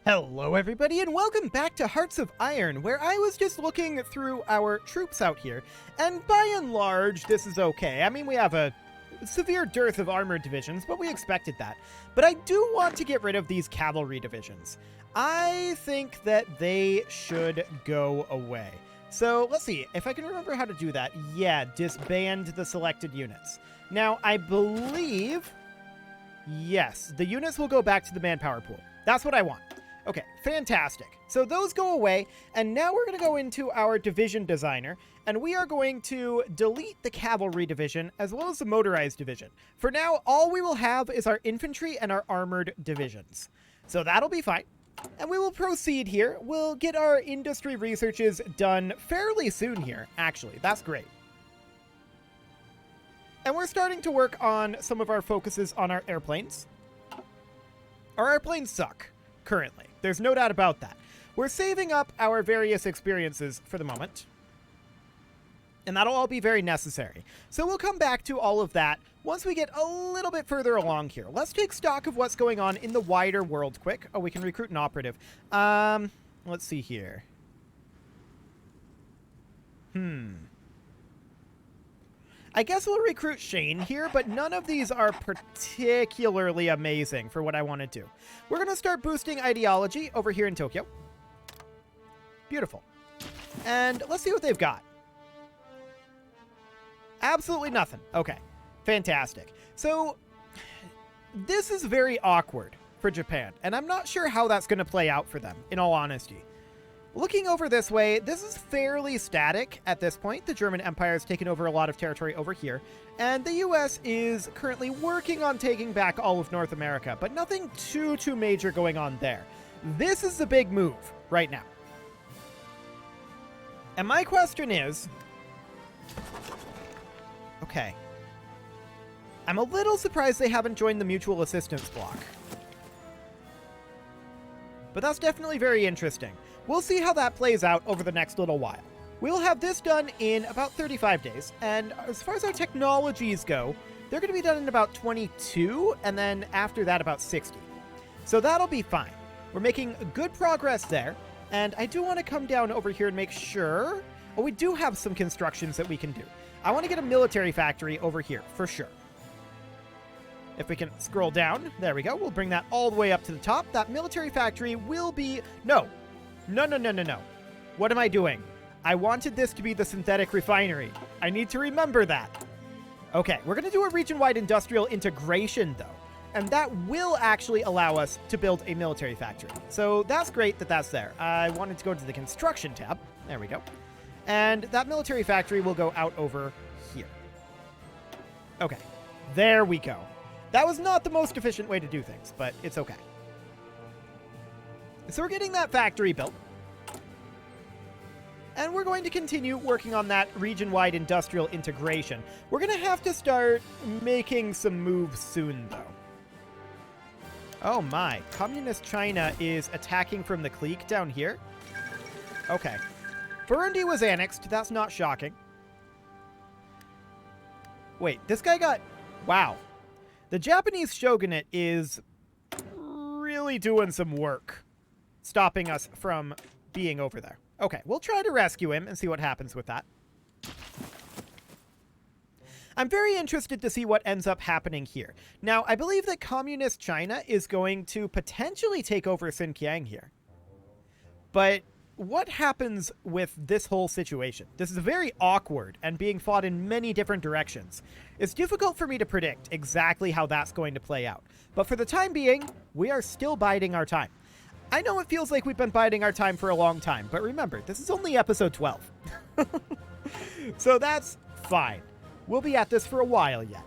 Hello everybody and welcome back to Hearts of Iron, where I was just looking through our troops out here, and by and large this is okay. I mean, we have a severe dearth of armored divisions, but we expected that. But I do want to get rid of these cavalry divisions. I think that they should go away. So let's see, if I can remember how to do that. Yeah, disband the selected units. Now, I believe, yes, the units will go back to the manpower pool. That's what I want. Okay, fantastic. So those go away, and now we're going to go into our division designer, and we are going to delete the cavalry division as well as the motorized division. For now, all we will have is our infantry and our armored divisions. So that'll be fine. And we will proceed here. We'll get our industry researches done fairly soon here, actually. That's great. And we're starting to work on some of our focuses on our airplanes. Our airplanes suck, currently. There's no doubt about that. We're saving up our various experiences for the moment. And that'll all be very necessary. So we'll come back to all of that once we get a little bit further along here. Let's take stock of what's going on in the wider world quick. Oh, we can recruit an operative. Let's see here. I guess we'll recruit Shane here, but none of these are particularly amazing for what I want to do. We're going to start boosting ideology over here in Tokyo. Beautiful. And let's see what they've got. Absolutely nothing. Okay. Fantastic. So, this is very awkward for Japan, and I'm not sure how that's going to play out for them, in all honesty. Looking over this way, this is fairly static at this point. The German Empire has taken over a lot of territory over here, and the US is currently working on taking back all of North America, but nothing too major going on there. This is the big move right now. And my question is, okay, I'm a little surprised they haven't joined the mutual assistance bloc. But that's definitely very interesting. We'll see how that plays out over the next little while. We'll have this done in about 35 days, and as far as our technologies go, they're going to be done in about 22, and then after that about 60. So that'll be fine. We're making good progress there, and I do want to come down over here and make sure... Oh, we do have some constructions that we can do. I want to get a military factory over here, for sure. If we can scroll down, there we go. We'll bring that all the way up to the top. That military factory will be... No. No. What am I doing? I wanted this to be the synthetic refinery. I need to remember that. Okay, we're going to do a region-wide industrial integration, though. And that will actually allow us to build a military factory. So that's great that that's there. I wanted to go to the construction tab. There we go. And that military factory will go out over here. Okay, there we go. That was not the most efficient way to do things, but it's okay. So we're getting that factory built. And we're going to continue working on that region-wide industrial integration. We're going to have to start making some moves soon, though. Oh my, Communist China is attacking from the clique down here. Okay. Burundi was annexed. That's not shocking. Wait, this guy got... Wow. The Japanese shogunate is really doing some work, stopping us from being over there. Okay, we'll try to rescue him and see what happens with that. I'm very interested to see what ends up happening here. Now, I believe that Communist China is going to potentially take over Xinjiang here. But what happens with this whole situation? This is very awkward and being fought in many different directions. It's difficult for me to predict exactly how that's going to play out. But for the time being, we are still biding our time. I know it feels like we've been biding our time for a long time, but remember, this is only episode 12. So that's fine. We'll be at this for a while yet.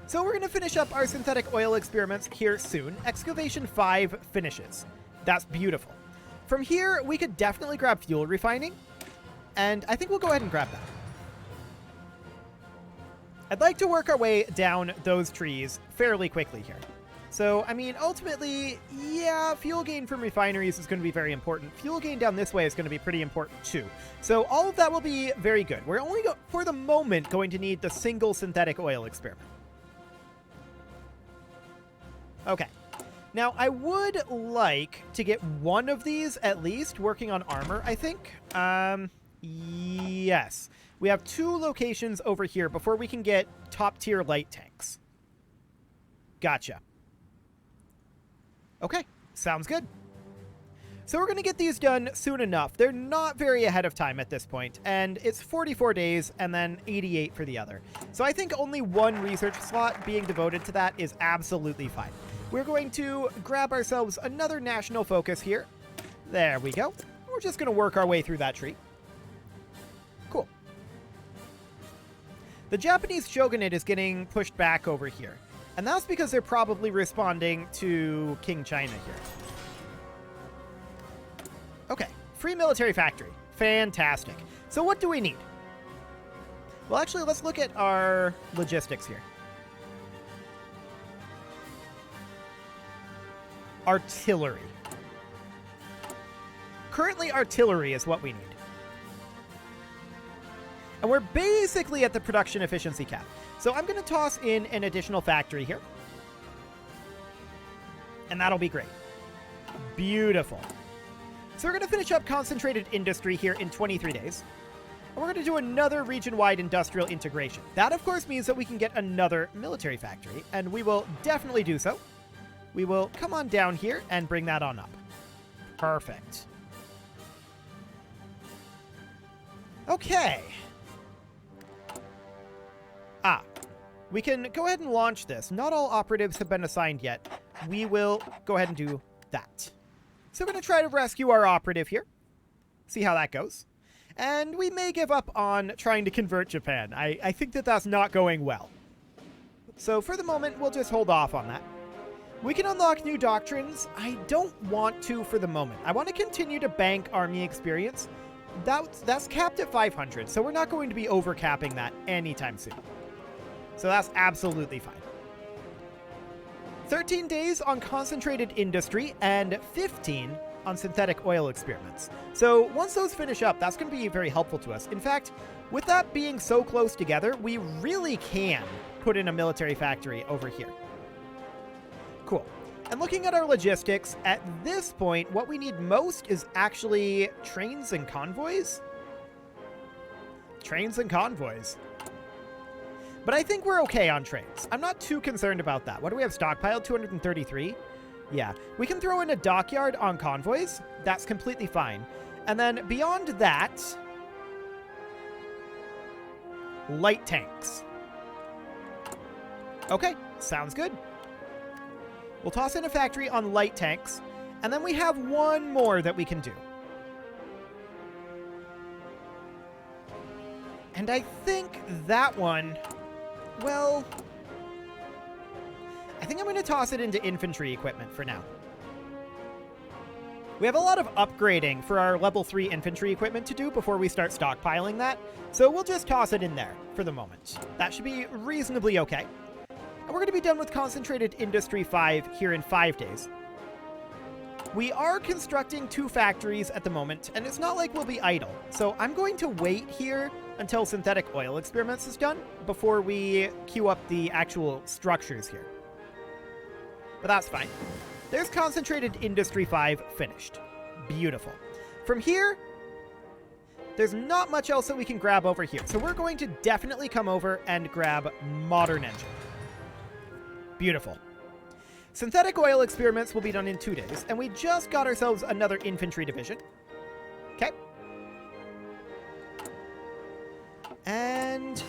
So we're going to finish up our synthetic oil experiments here soon. Excavation 5 finishes. That's beautiful. From here, we could definitely grab fuel refining, and I think we'll go ahead and grab that. I'd like to work our way down those trees fairly quickly here. So, I mean, ultimately, yeah, fuel gain from refineries is going to be very important. Fuel gain down this way is going to be pretty important too. So all of that will be very good. We're only, for the moment, going to need the single synthetic oil experiment. Okay. Now, I would like to get one of these at least working on armor, I think. Yes. We have 2 locations over here before we can get top-tier light tanks. Gotcha. Okay, sounds good. So we're going to get these done soon enough. They're not very ahead of time at this point, and it's 44 days and then 88 for the other. So I think only 1 research slot being devoted to that is absolutely fine. We're going to grab ourselves another national focus here. There we go. We're just going to work our way through that tree. Cool. The Japanese shogunate is getting pushed back over here. And that's because they're probably responding to King China here. Okay, free military factory. Fantastic. So what do we need? Well, actually, let's look at our logistics here. Artillery. Currently, artillery is what we need. And we're basically at the production efficiency cap. So I'm going to toss in an additional factory here. And that'll be great. Beautiful. So we're going to finish up concentrated industry here in 23 days. And we're going to do another region-wide industrial integration. That, of course, means that we can get another military factory. And we will definitely do so. We will come on down here and bring that on up. Perfect. Okay. We can go ahead and launch this. Not all operatives have been assigned yet. We will go ahead and do that. So we're going to try to rescue our operative here. See how that goes. And we may give up on trying to convert Japan. I think that that's not going well. So for the moment, we'll just hold off on that. We can unlock new doctrines. I don't want to for the moment. I want to continue to bank army experience. That's capped at 500, so we're not going to be overcapping that anytime soon. So that's absolutely fine. 13 days on concentrated industry and 15 on synthetic oil experiments. So once those finish up, that's going to be very helpful to us. In fact, with that being so close together, we really can put in a military factory over here. Cool. And looking at our logistics, at this point, what we need most is actually trains and convoys. Trains and convoys. But I think we're okay on trains. I'm not too concerned about that. What do we have stockpiled? 233? Yeah. We can throw in a dockyard on convoys. That's completely fine. And then beyond that, light tanks. Okay, sounds good. We'll toss in a factory on light tanks, and then we have one more that we can do. And I think that one, well, I think I'm going to toss it into infantry equipment for now. We have a lot of upgrading for our level 3 infantry equipment to do before we start stockpiling that, so we'll just toss it in there for the moment. That should be reasonably okay. And we're going to be done with Concentrated Industry 5 here in 5 days. We are constructing 2 factories at the moment, and it's not like we'll be idle. So I'm going to wait here until synthetic oil experiments is done before we queue up the actual structures here. But that's fine. There's Concentrated Industry 5 finished. Beautiful. From here, there's not much else that we can grab over here. So we're going to definitely come over and grab Modern Engine. Beautiful. Synthetic oil experiments will be done in 2 days, and we just got ourselves another infantry division. Okay. And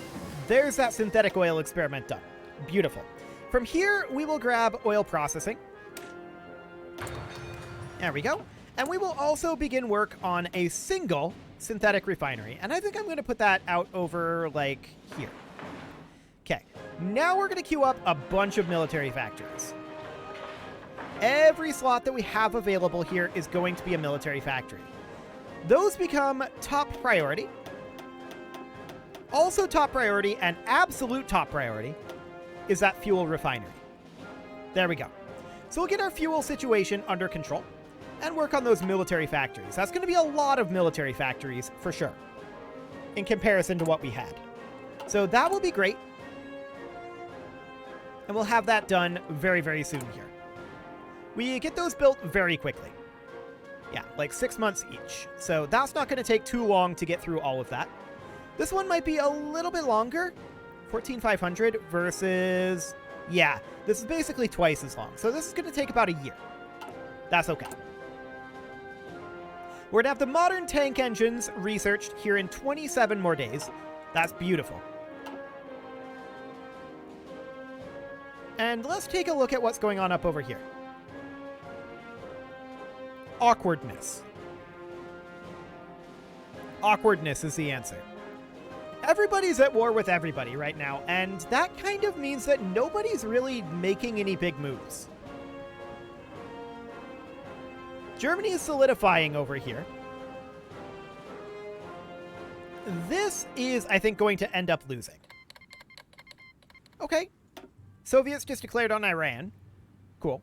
there's that synthetic oil experiment done. Beautiful. From here, we will grab oil processing. There we go. And we will also begin work on a single synthetic refinery. And I think I'm going to put that out over, like, here. Okay. Now we're going to queue up a bunch of military factories. Every slot that we have available here is going to be a military factory. Those become top priority. Also top priority and absolute top priority is that fuel refinery. There we go. So we'll get our fuel situation under control and work on those military factories. That's going to be a lot of military factories for sure in comparison to what we had. So that will be great. And we'll have that done very, very soon here. We get those built very quickly. Yeah, like 6 months each. So that's not going to take too long to get through all of that. This one might be a little bit longer. 14,500 versus... Yeah, this is basically twice as long. So this is going to take about a year. That's okay. We're going to have the modern tank engines researched here in 27 more days. That's beautiful. And let's take a look at what's going on up over here. Awkwardness. Awkwardness is the answer. Everybody's at war with everybody right now, and that kind of means that nobody's really making any big moves. Germany is solidifying over here. This is, I think, going to end up losing. Okay. Soviets just declared on Iran. Cool.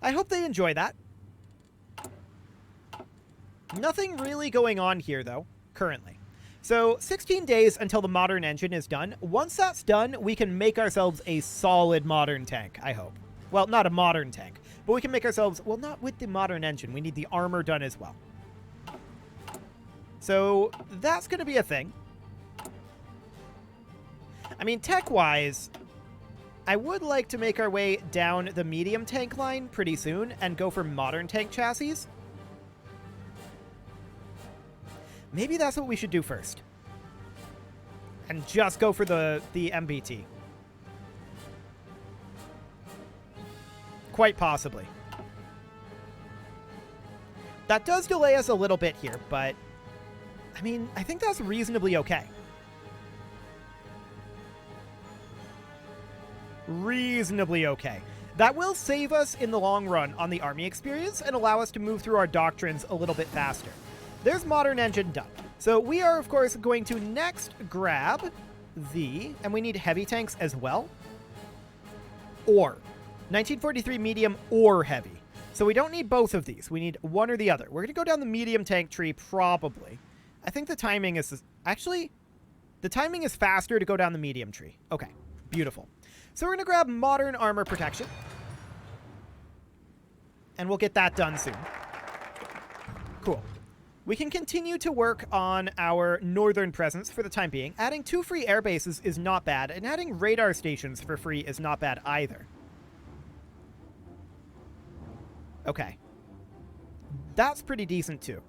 I hope they enjoy that. Nothing really going on here, though, currently. So, 16 days until the modern engine is done. Once that's done, we can make ourselves a solid modern tank, I hope. Well, not a modern tank, but we can make ourselves... Well, not with the modern engine. We need the armor done as well. So, that's going to be a thing. I mean, tech-wise, I would like to make our way down the medium tank line pretty soon and go for modern tank chassis. Maybe that's what we should do first. And just go for the MBT. Quite possibly. That does delay us a little bit here, but... I mean, I think that's reasonably okay. Reasonably okay. That will save us in the long run on the army experience and allow us to move through our doctrines a little bit faster. There's modern engine done. So we are, of course, going to next grab the... And we need heavy tanks as well. Or. 1943 medium or heavy. So we don't need both of these. We need one or the other. We're going to go down the medium tank tree, probably. I think the timing is... Actually, the timing is faster to go down the medium tree. Okay, beautiful. So we're going to grab modern armor protection. And we'll get that done soon. Cool. We can continue to work on our northern presence for the time being. Adding 2 free air bases is not bad, and adding radar stations for free is not bad either. Okay. That's pretty decent too.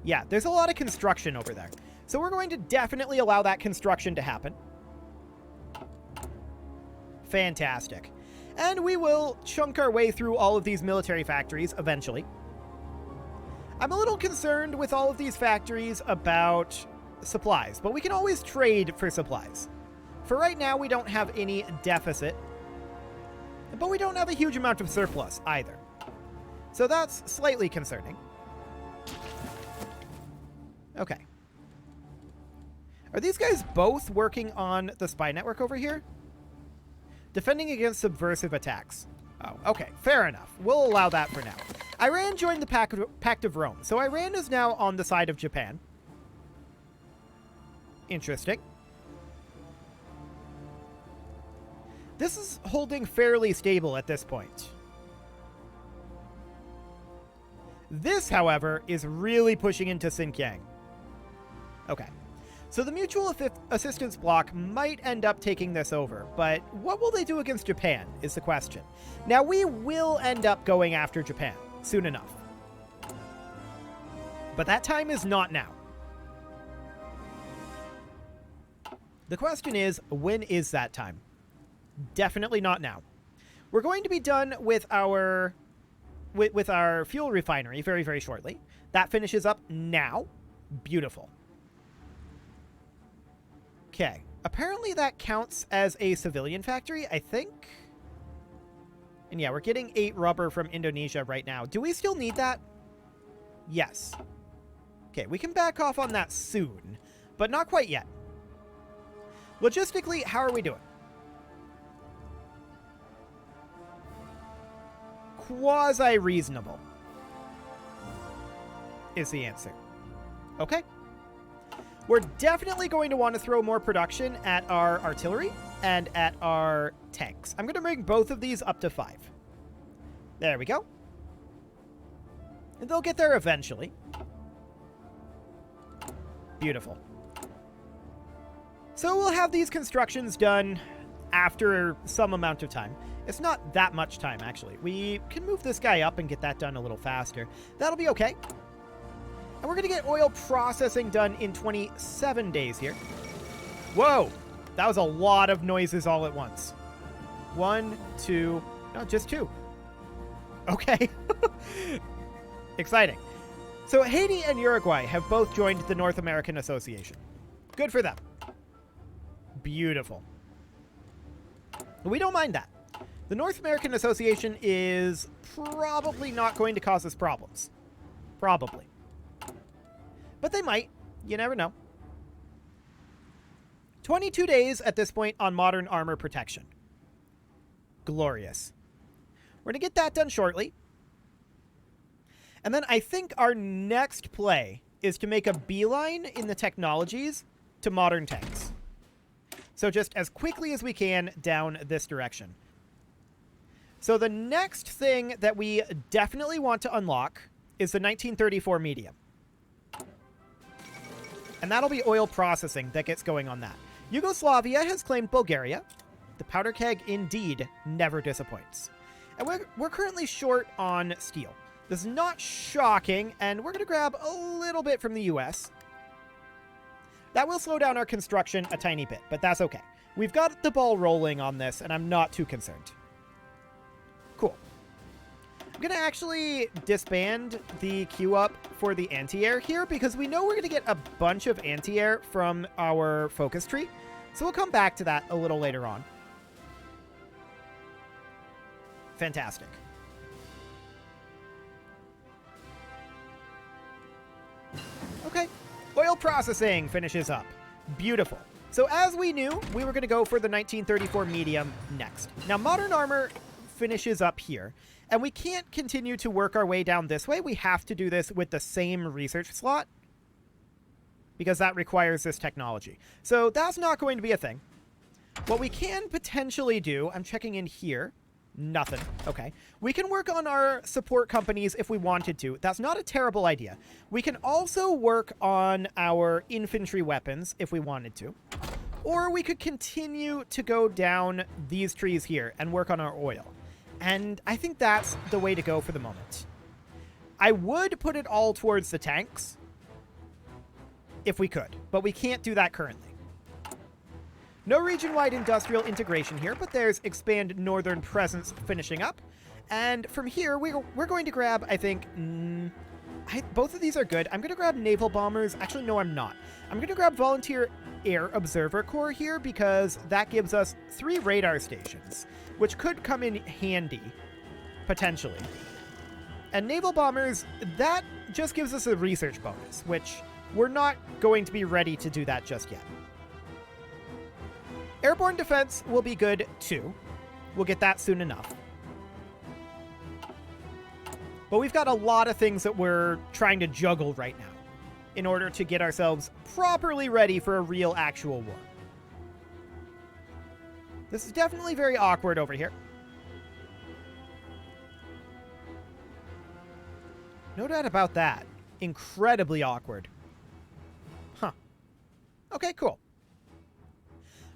Yeah, there's a lot of construction over there. So we're going to definitely allow that construction to happen. Fantastic. And we will chunk our way through all of these military factories eventually. I'm a little concerned with all of these factories about supplies, but we can always trade for supplies. For right now, we don't have any deficit, but we don't have a huge amount of surplus either. So that's slightly concerning. Okay. Are these guys both working on the spy network over here? Defending against subversive attacks. Oh, okay. Fair enough. We'll allow that for now. Iran joined the Pact of Rome, so Iran is now on the side of Japan. Interesting. This is holding fairly stable at this point. This, however, is really pushing into Xinjiang. Okay. So the mutual assistance bloc might end up taking this over, but what will they do against Japan is the question. Now, we will end up going after Japan soon enough. But that time is not now. The question is, when is that time? Definitely not now. We're going to be done with our fuel refinery very, very shortly. That finishes up now. Beautiful. Okay. Apparently that counts as a civilian factory, I think. And yeah, we're getting 8 rubber from Indonesia right now. Do we still need that? Yes. Okay, we can back off on that soon, but not quite yet. Logistically, how are we doing? Quasi-reasonable is the answer. Okay. We're definitely going to want to throw more production at our artillery and at our tanks. I'm going to bring both of these up to 5. There we go. And they'll get there eventually. Beautiful. So we'll have these constructions done after some amount of time. It's not that much time, actually. We can move this guy up and get that done a little faster. That'll be okay. And we're going to get oil processing done in 27 days here. Whoa! That was a lot of noises all at once. 1, 2... No, just 2. Okay. Exciting. So Haiti and Uruguay have both joined the North American Association. Good for them. Beautiful. We don't mind that. The North American Association is probably not going to cause us problems. Probably. But they might. You never know. 22 days at this point on modern armor protection. Glorious. We're going to get that done shortly. And then I think our next play is to make a beeline in the technologies to modern tanks. So just as quickly as we can down this direction. So the next thing that we definitely want to unlock is the 1934 medium. And that'll be oil processing that gets going on that. Yugoslavia has claimed Bulgaria. The powder keg indeed never disappoints. And we're currently short on steel. This is not shocking, and we're going to grab a little bit from the US. That will slow down our construction a tiny bit, but that's okay. We've got the ball rolling on this, and I'm not too concerned. Cool. I'm going to actually disband the queue up for the anti-air here, because we know we're going to get a bunch of anti-air from our focus tree. So we'll come back to that a little later on. Fantastic. Okay. Oil processing finishes up. Beautiful. So as we knew, we were going to go for the 1934 medium next. Now, modern armor finishes up here, and we can't continue to work our way down this way. We have to do this with the same research slot because that requires this technology. So that's not going to be a thing. What we can potentially do, I'm checking in here. Nothing. Okay. We can work on our support companies if we wanted to. That's not a terrible idea. We can also work on our infantry weapons if we wanted to. Or we could continue to go down these trees here and work on our oil. And I think that's the way to go for the moment. I would put it all towards the tanks if we could, but we can't do that currently. No region-wide industrial integration here, but there's expand northern presence finishing up. And from here, we're going to grab, I think, both of these are good. I'm going to grab naval bombers. Actually, no, I'm not. I'm going to grab volunteer air observer corps here because that gives us 3 radar stations, which could come in handy, potentially. And naval bombers, that just gives us a research bonus, which we're not going to be ready to do that just yet. Airborne defense will be good, too. We'll get that soon enough. But we've got a lot of things that we're trying to juggle right now in order to get ourselves properly ready for a real, actual war. This is definitely very awkward over here. No doubt about that. Incredibly awkward. Huh. Okay, cool.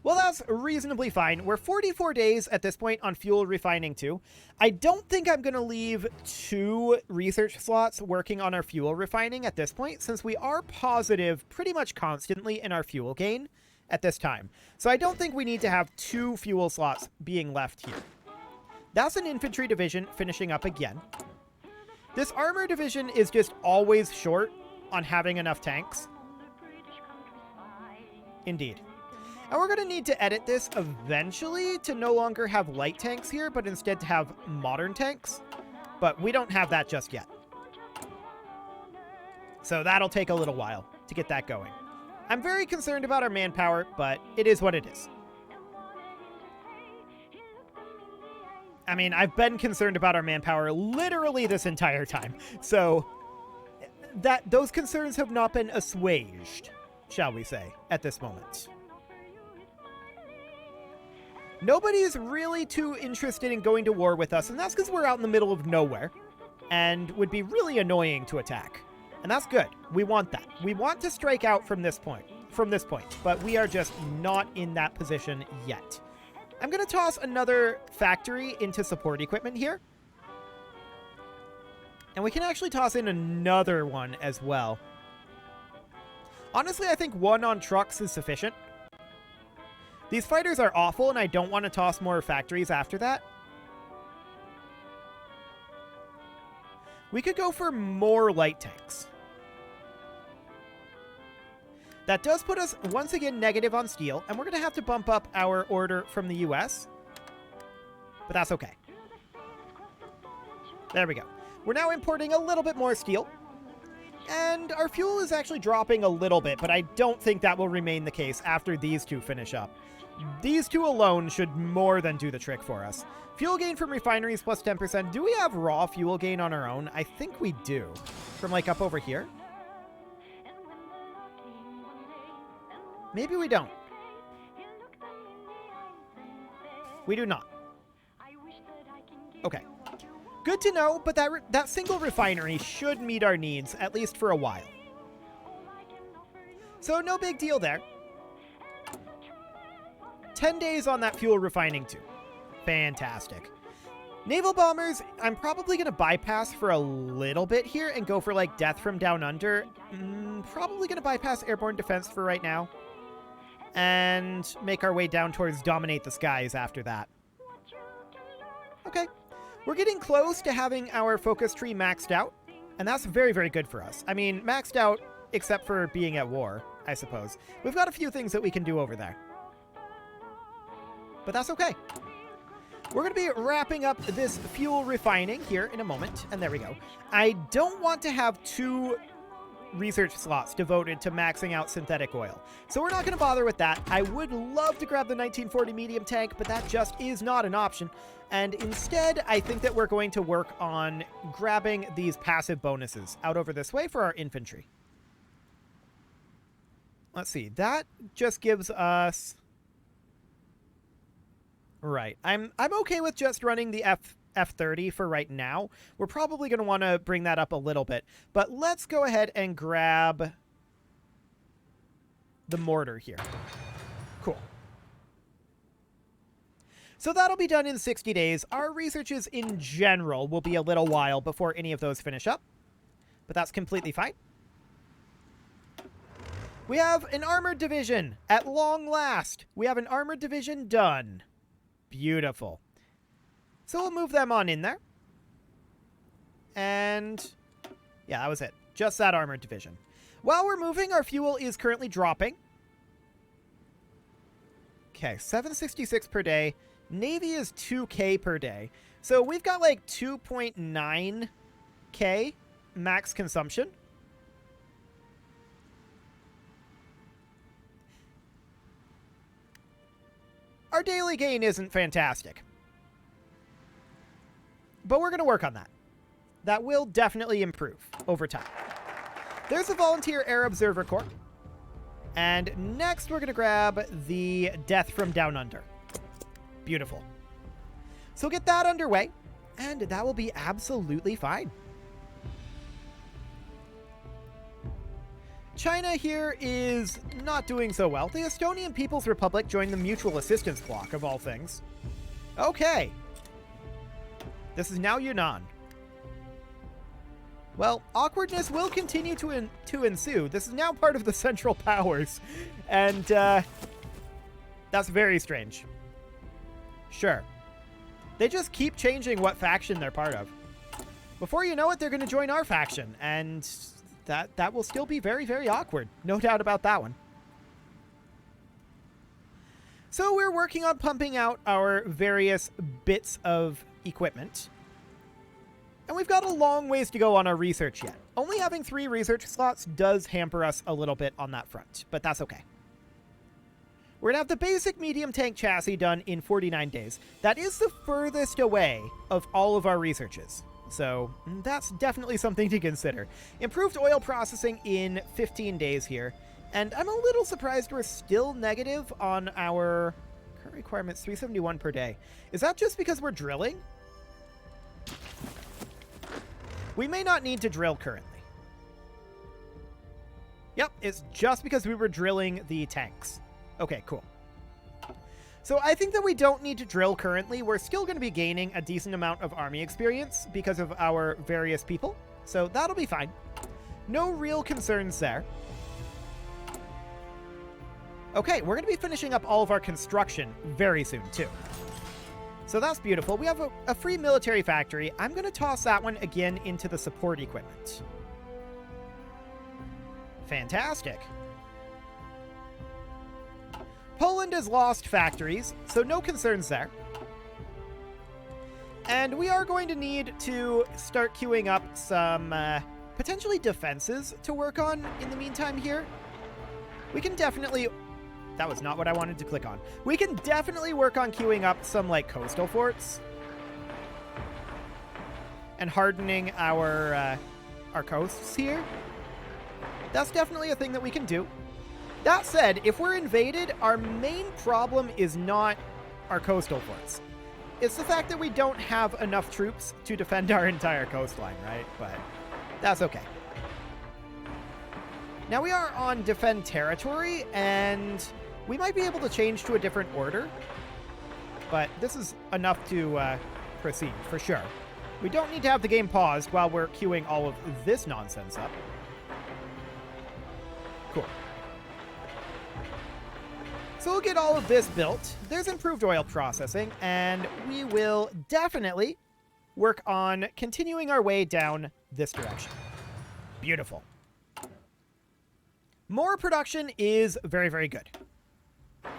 Well, that's reasonably fine. We're 44 days at this point on fuel refining too. I don't think I'm going to leave 2 research slots working on our fuel refining at this point, since we are positive pretty much constantly in our fuel gain at this time. So I don't think we need to have 2 fuel slots being left here. That's an infantry division finishing up again. This armor division is just always short on having enough tanks. Indeed. And we're going to need to edit this eventually to no longer have light tanks here, but instead to have modern tanks. But we don't have that just yet. So that'll take a little while to get that going. I'm very concerned about our manpower, but it is what it is. I mean, I've been concerned about our manpower literally this entire time. So those concerns have not been assuaged, shall we say, at this moment. Nobody's really too interested in going to war with us, and that's because we're out in the middle of nowhere and would be really annoying to attack. And that's good. We want that. We want to strike out from this point, but we are just not in that position yet. I'm going to toss another factory into support equipment here. And we can actually toss in another one as well. Honestly, I think one on trucks is sufficient. These fighters are awful, and I don't want to toss more factories after that. We could go for more light tanks. That does put us, once again, negative on steel, and we're going to have to bump up our order from the US. But that's okay. There we go. We're now importing a little bit more steel. And our fuel is actually dropping a little bit, but I don't think that will remain the case after these two finish up. These two alone should more than do the trick for us. Fuel gain from refineries plus 10%. Do we have raw fuel gain on our own? I think we do. From like up over here? Maybe we don't. We do not. Okay. Good to know, but that single refinery should meet our needs, at least for a while. So no big deal there. 10 days on that fuel refining too. Fantastic. Naval bombers, I'm probably going to bypass for a little bit here and go for like death from down under. Probably going to bypass airborne defense for right now. And make our way down towards dominate the skies after that. Okay. We're getting close to having our focus tree maxed out, and that's very, very good for us. I mean, maxed out except for being at war, I suppose. We've got a few things that we can do over there. But that's okay. We're going to be wrapping up this fuel refining here in a moment, and there we go. I don't want to have 2 research slots devoted to maxing out synthetic oil, so we're not going to bother with that. I would love to grab the 1940 medium tank, but that just is not an option. And instead, I think that we're going to work on grabbing these passive bonuses out over this way for our infantry. Let's see. That just gives us... Right. I'm okay with just running the F30 for right now. We're probably going to want to bring that up a little bit. But let's go ahead and grab the mortar here. Cool. So that'll be done in 60 days. Our researches in general will be a little while before any of those finish up. But that's completely fine. We have an armored division at long last. We have an armored division done. Beautiful. So we'll move them on in there. And yeah, that was it. Just that armored division. While we're moving, our fuel is currently dropping. Okay, 766 per day. Navy is 2K per day. So we've got like 2.9K max consumption. Our daily gain isn't fantastic. But we're going to work on that. That will definitely improve over time. There's a volunteer air observer corps. And next we're going to grab the death from down under. Beautiful. So get that underway, and that will be absolutely fine. China here is not doing so well. The Estonian People's Republic joined the Mutual Assistance Bloc, of all things. Okay. This is now Yunnan. Well, awkwardness will continue to ensue. This is now part of the Central Powers, and that's very strange. Sure. They just keep changing what faction they're part of. Before you know it, they're going to join our faction, and that will still be very, very awkward. No doubt about that one. So we're working on pumping out our various bits of equipment. And we've got a long ways to go on our research yet. Only having 3 research slots does hamper us a little bit on that front, but that's okay. We're going to have the basic medium tank chassis done in 49 days. That is the furthest away of all of our researches. So that's definitely something to consider. Improved oil processing in 15 days here. And I'm a little surprised we're still negative on our Current requirement's 371 per day. Is that just because we're drilling? We may not need to drill currently. Yep, it's just because we were drilling the tanks. Okay, cool. So I think that we don't need to drill currently. We're still going to be gaining a decent amount of army experience because of our various people. So that'll be fine. No real concerns there. Okay, we're going to be finishing up all of our construction very soon, too. So that's beautiful. We have a free military factory. I'm going to toss that one again into the support equipment. Fantastic. Poland has lost factories, so no concerns there. And we are going to need to start queuing up some potentially defenses to work on in the meantime here. We can definitely... That was not what I wanted to click on. We can definitely work on queuing up some, like, coastal forts. And hardening our coasts here. That's definitely a thing that we can do. That said, if we're invaded, our main problem is not our coastal forts. It's the fact that we don't have enough troops to defend our entire coastline, right? But that's okay. Now we are on defend territory, and we might be able to change to a different order. But this is enough to proceed, for sure. We don't need to have the game paused while we're queuing all of this nonsense up. Cool. So we'll get all of this built. There's improved oil processing, and we will definitely work on continuing our way down this direction. Beautiful. More production is very, very good.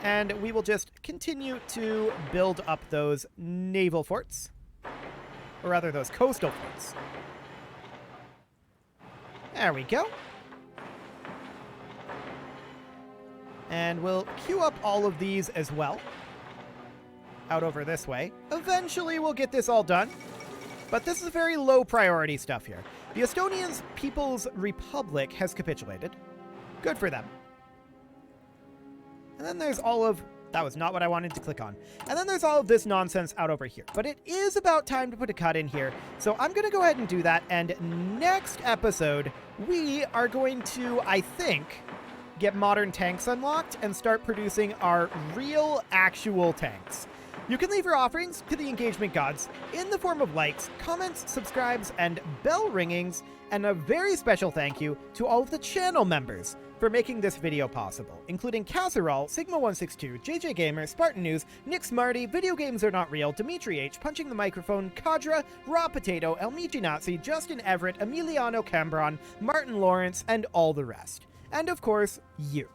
And we will just continue to build up those naval forts. Or rather, those coastal forts. There we go. And we'll queue up all of these as well. Out over this way. Eventually we'll get this all done. But this is very low priority stuff here. The Estonian People's Republic has capitulated. Good for them. And then there's all of... That was not what I wanted to click on. And then there's all of this nonsense out over here. But it is about time to put a cut in here. So I'm going to go ahead and do that. And next episode, we are going to, I think... get modern tanks unlocked and start producing our real, actual tanks. You can leave your offerings to the engagement gods in the form of likes, comments, subscribes, and bell ringings, and a very special thank you to all of the channel members for making this video possible, including Casserole, Sigma162, JJ Gamer, Spartan News, Nick Smarty, Video Games Are Not Real, Dimitri H, Punching the Microphone, Kadra, Raw Potato, Elmiji Nazi, Justin Everett, Emiliano Cambron, Martin Lawrence, and all the rest. And of course, you.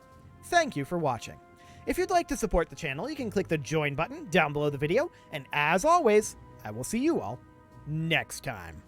Thank you for watching. If you'd like to support the channel, you can click the join button down below the video, and as always, I will see you all next time.